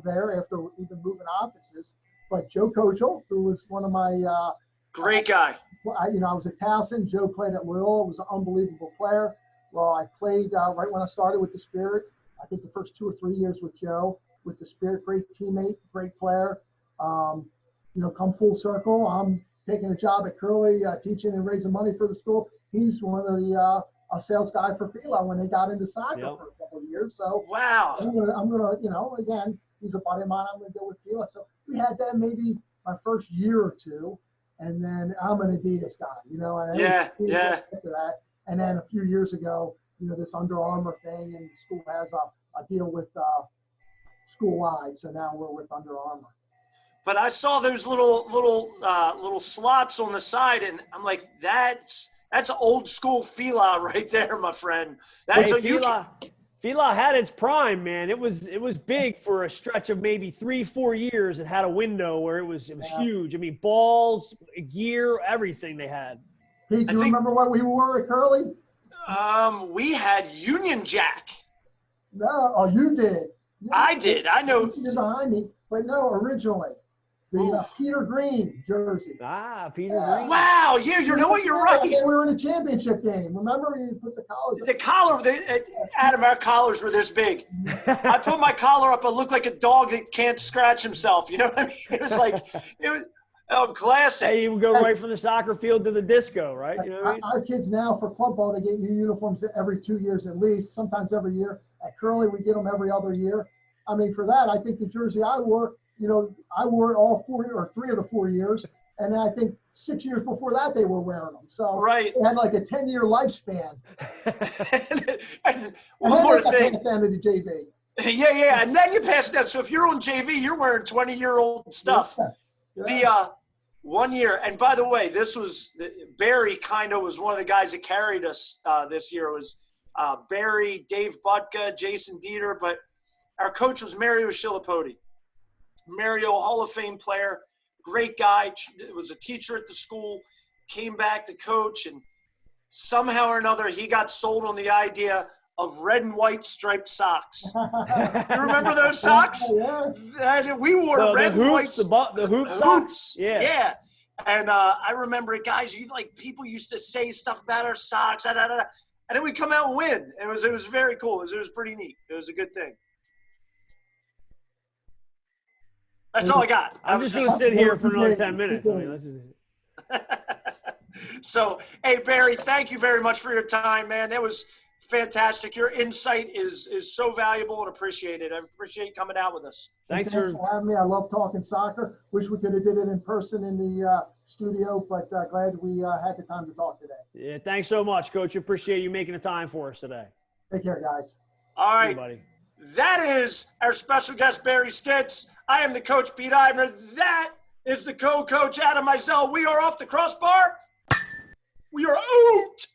there after even moving offices. But Joe Kochel, who was one of my great guy. I was at Towson. Joe played at Loyola. Was an unbelievable player. Well, I played right when I started with the Spirit. I think the first 2 or 3 years with Joe, with the Spirit, great teammate, great player. Come full circle. I'm taking a job at Curly, teaching and raising money for the school. He's one of the a sales guy for Fila when they got into soccer for a couple of years. So wow, I'm gonna, again, he's a buddy of mine. I'm gonna go with Fila. So we had that maybe my first year or two, and then I'm an Adidas guy, And after that, and then a few years ago, this Under Armour thing, and the school has a deal with school wide. So now we're with Under Armour. But I saw those little slots on the side, and I'm like, that's old school Fila right there, my friend. That's Fila had its prime, man. It was big for a stretch of maybe 3-4 years. It had a window where it was huge. I mean, balls, gear, everything they had. Pete, do you remember what we wore at Curly? We had Union Jack. No, you did. I did. I know. You're behind me, but no, originally. The Peter Green jersey. Peter Green. Wow, you're right. We were in a championship game. Remember, you put the collars up. The collar, Adam, our collars were this big. I put my collar up. I looked like a dog that can't scratch himself. You know what I mean? It was like, classic. Hey, you would go right from the soccer field to the disco, right? You know what I mean? Our kids now for club ball, they get new uniforms every 2 years at least, sometimes every year. At Curly, we get them every other year. I mean, for that, I think the jersey I wore, I wore it all 4 or 3 of the 4 years. And then I think 6 years before that, they were wearing them. So right. They had like a 10-year lifespan. One more thing. Fan of the JV. Yeah. And then you pass it down. So if you're on JV, you're wearing 20-year-old stuff. Yeah. The 1 year. And by the way, Barry kind of was one of the guys that carried us this year. It was Barry, Dave Butka, Jason Dieter, but our coach was Mario Shilapoti. Mario, Hall of Fame player, great guy, was a teacher at the school, came back to coach, and somehow or another he got sold on the idea of red and white striped socks. You remember those socks? Yeah. And we wore The red and white hoops, the hoop socks. Yeah. And I remember it, guys. People used to say stuff about our socks, and then we come out and win. It was very cool. It was pretty neat. It was a good thing. That's all I got. I'm just going to sit here for another 10 minutes. I mean, let's just... So, hey, Barry, thank you very much for your time, man. That was fantastic. Your insight is so valuable and appreciated. I appreciate you coming out with us. Thanks for having me. I love talking soccer. Wish we could have did it in person in the studio, but glad we had the time to talk today. Yeah, thanks so much, Coach. Appreciate you making the time for us today. Take care, guys. All right. Hey, buddy. That is our special guest, Barry Stitz. I am the coach, Pete Eibner. That is the co-coach, Adam Mizell. We are off the crossbar. We are out.